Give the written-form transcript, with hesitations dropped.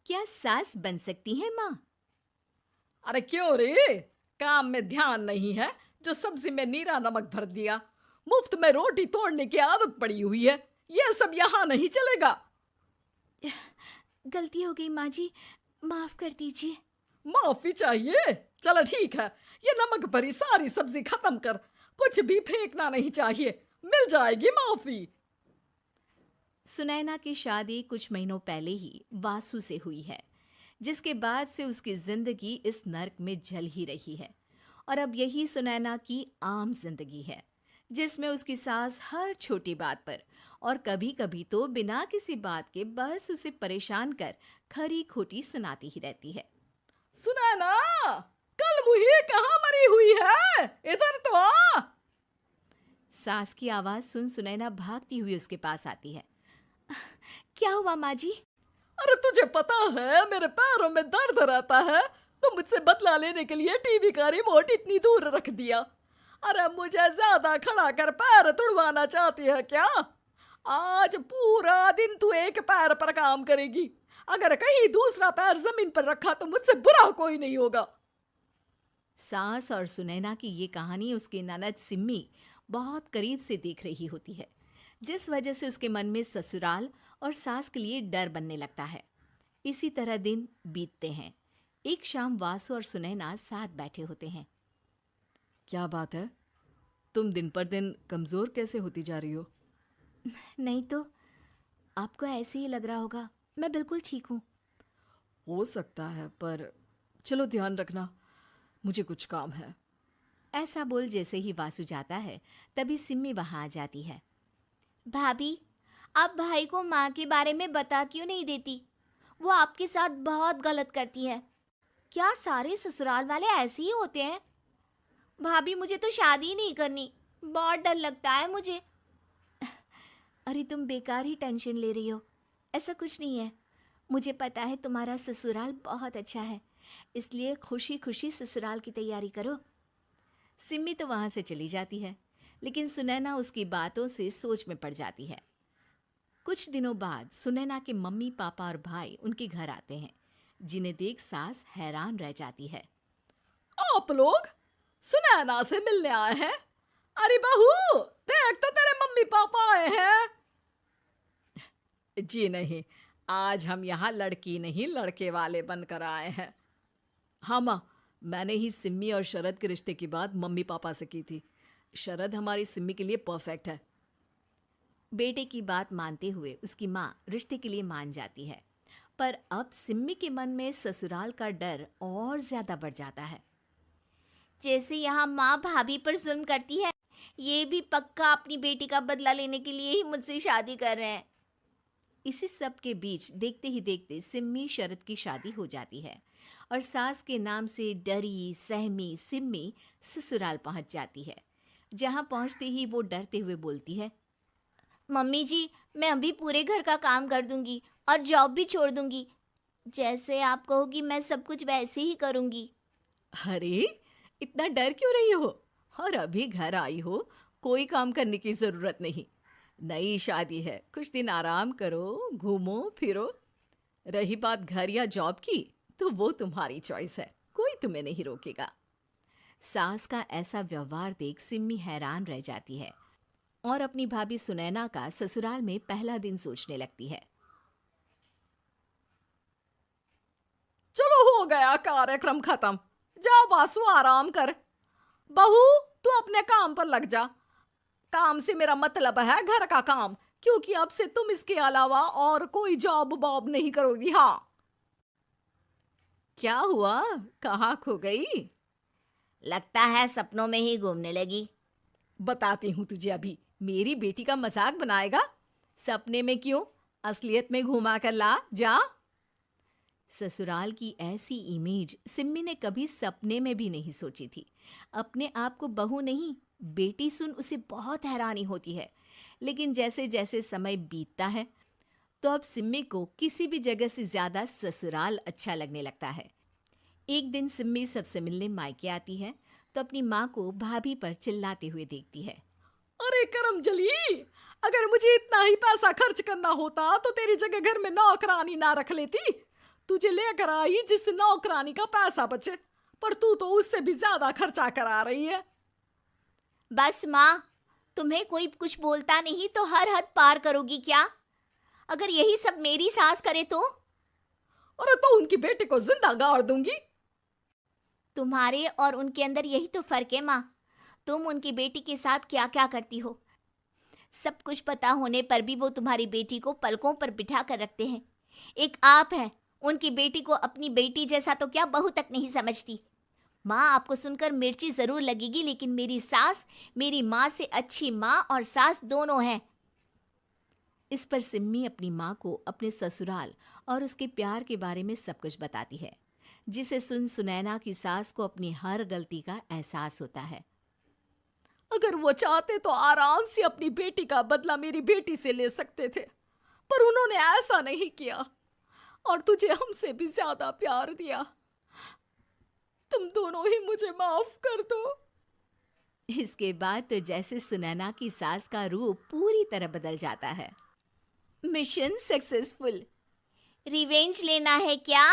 क्या सास बन सकती है माँ? अरे क्यों रे? काम में ध्यान नहीं है जो सब्जी में नीरा नमक भर दिया। मुफ्त में रोटी तोड़ने की आदत पड़ी हुई है। ये सब यहाँ नहीं चलेगा। गलती हो गई माँ जी, माफ कर दीजिए। माफी चाहिए? चलो ठीक है, ये नमक भरी सारी सब्जी खत्म कर। कुछ भी फेंकना नहीं चाहिए, मिल जाएगी माफी। सुनैना की शादी कुछ महीनों पहले ही वासु से हुई है, जिसके बाद से उसकी जिंदगी इस नर्क में जल ही रही है। और अब यही सुनैना की आम जिंदगी है, जिसमें उसकी सास हर छोटी बात पर और कभी कभी तो बिना किसी बात के बस उसे परेशान कर खरी खोटी सुनाती ही रहती है। सुना ना, कल मुही कहाँ मरी हुई है? इधर तो आ। सास की आवाज सुन सुनैना भागती हुई उसके पास आती है। क्या हुआ माँ जी? अरे तुझे पता है मेरे पैरों में दर्द रहता है, तो मुझसे बदला लेने के लिए टीवी का रिमोट इतनी दूर रख दिया। अरे मुझे ज्यादा खड़ा कर पैर तुड़वाना चाहती है क्या? आज पूरा दिन तू एक पैर पर काम करेगी। अगर कहीं दूसरा पैर जमीन पर रखा तो मुझसे बुरा कोई नहीं होगा। सास और सुनैना की ये कहानी उसकी ननद सिम्मी बहुत करीब से देख रही होती है, जिस वजह से उसके मन में ससुराल और सास के लिए डर बनने लगता है। इसी तरह दिन बीतते हैं। एक शाम वासु और सुनैना साथ बैठे होते हैं। क्या बात है? तुम दिन पर दिन कमजोर कैसे होती जा रही हो? नहीं तो, आपको ऐसे ही लग रहा होगा, मैं बिल्कुल ठीक हूँ। हो सकता है, पर चलो ध्यान रखना, मुझे कुछ काम है। ऐसा बोल जैसे ही वासु जाता है, तभी सिम्मी वहां आ जाती है। भाभी, आप भाई को माँ के बारे में बता क्यों नहीं देती? वो आपके साथ बहुत गलत करती है। क्या सारे ससुराल वाले ऐसे ही होते हैं? भाभी, मुझे तो शादी ही नहीं करनी, बहुत डर लगता है मुझे। अरे तुम बेकार ही टेंशन ले रही हो, ऐसा कुछ नहीं है। मुझे पता है तुम्हारा ससुराल बहुत अच्छा है, इसलिए खुशी खुशी ससुराल की तैयारी करो। सिम्मी तो वहां से चली जाती है, लेकिन सुनैना उसकी बातों से सोच में पड़ जाती है। कुछ दिनों बाद सुनैना के मम्मी पापा और भाई उनके घर आते हैं, जिन्हें देख सास हैरान रह जाती है। आप लोग सुनैना से मिलने आए हैं? अरे बहू, देख तो तेरे मम्मी पापा आए हैं। जी नहीं, आज हम यहाँ लड़की नहीं लड़के वाले बनकर आए हैं। हाँ माँ, मैंने ही सिम्मी और शरद के रिश्ते की बात मम्मी पापा से की थी। शरद हमारी सिम्मी के लिए परफेक्ट है। बेटे की बात मानते हुए उसकी माँ रिश्ते के लिए मान जाती है, पर अब सिम्मी के मन में ससुराल का डर और ज्यादा बढ़ जाता है। जैसे यहाँ माँ भाभी पर जुल्म करती है, ये भी पक्का अपनी बेटी का बदला लेने के लिए ही मुझसे शादी कर रहे हैं। इसी सब के बीच देखते ही देखते सिम्मी शरद की शादी हो जाती है और सास के नाम से डरी सहमी सिम्मी ससुराल पहुंच जाती है। जहां पहुंचते ही वो डरते हुए बोलती है, मम्मी जी, मैं अभी पूरे घर का काम कर दूंगी और जॉब भी छोड़ दूंगी। जैसे आप कहोगी मैं सब कुछ वैसे ही करूंगी। अरे, इतना डर क्यों रही हो? और अभी घर आई हो, कोई काम करने की जरूरत नहीं। नई शादी है, कुछ दिन आराम करो, घूमो फिरो। रही बात घर या जॉब की, तो वो तुम्हारी चॉइस है, कोई तुम्हें नहीं रोकेगा। सास का ऐसा व्यवहार देख सिम्मी हैरान रह जाती है और अपनी भाभी सुनैना का ससुराल में पहला दिन सोचने लगती है। चलो हो गया कार्यक्रम खत्म। जा वासु, आराम कर। बहू, तू अपने काम पर लग जा। काम से मेरा मतलब है घर का काम, क्योंकि अब से तुम इसके अलावा और कोई जॉब बॉब नहीं करोगी। हाँ। क्या हुआ, कहाँ खो गई? लगता है सपनों में ही घूमने लगी। बताती हूँ तुझे अभी। मेरी बेटी का मजाक बनाएगा? सपने में क्यों, असलियत में घुमा कर ला। जा। ससुराल की ऐसी इमेज सिम्मी ने कभी सपने में भी नहीं सोची थी। अपने आप को बहू नहीं, बेटी सुन उसे बहुत हैरानी होती है। लेकिन जैसे जैसे समय बीतता है, तो अब सिम्मी को किसी भी जगह से ज्यादा ससुराल अच्छा लगने लगता है। एक दिन सिम्मी सबसे मिलने मायके आती है, तो अपनी माँ को भाभी पर चिल्लाते हुए देखती है। अरे करमजली, अगर मुझे इतना ही पैसा खर्च करना होता तो तेरी जगह घर में नौकरानी ना रख लेती। तुझे लेकर आई जिससे नौकरानी का पैसा बचे, पर तू तो उससे भी ज्यादा खर्चा करा रही है। बस माँ, तुम्हें कोई कुछ बोलता नहीं तो हर हद पार करोगी क्या? अगर यही सब मेरी सास करे तो? अरे तो उनकी बेटी को जिंदा गाड़ दूंगी। तुम्हारे और उनके अंदर यही तो फर्क है माँ। तुम उनकी बेटी के साथ क्या क्या करती हो, सब कुछ पता होने पर भी वो तुम्हारी बेटी को पलकों पर बिठा कर रखते हैं। एक आप है, उनकी बेटी को अपनी बेटी जैसा तो क्या बहू तक नहीं समझती। माँ, आपको सुनकर मिर्ची जरूर लगेगी, लेकिन मेरी सास मेरी माँ से अच्छी माँ और सास दोनों हैं। इस पर सिम्मी अपनी माँ को अपने ससुराल और उसके प्यार के बारे में सब कुछ बताती है, जिसे सुन सुनैना की सास को अपनी हर गलती का एहसास होता है। अगर वो चाहते तो आराम से अपनी बेटी का बदला मेरी बेटी से ले सकते थे, पर उन्होंने ऐसा नहीं किया और तुझे हमसे भी ज्यादा प्यार दिया। तुम दोनों ही मुझे माफ कर दो। इसके बाद तो जैसे सुनैना की सास का रूप पूरी तरह बदल जाता है। Mission successful. रिवेंज लेना है क्या?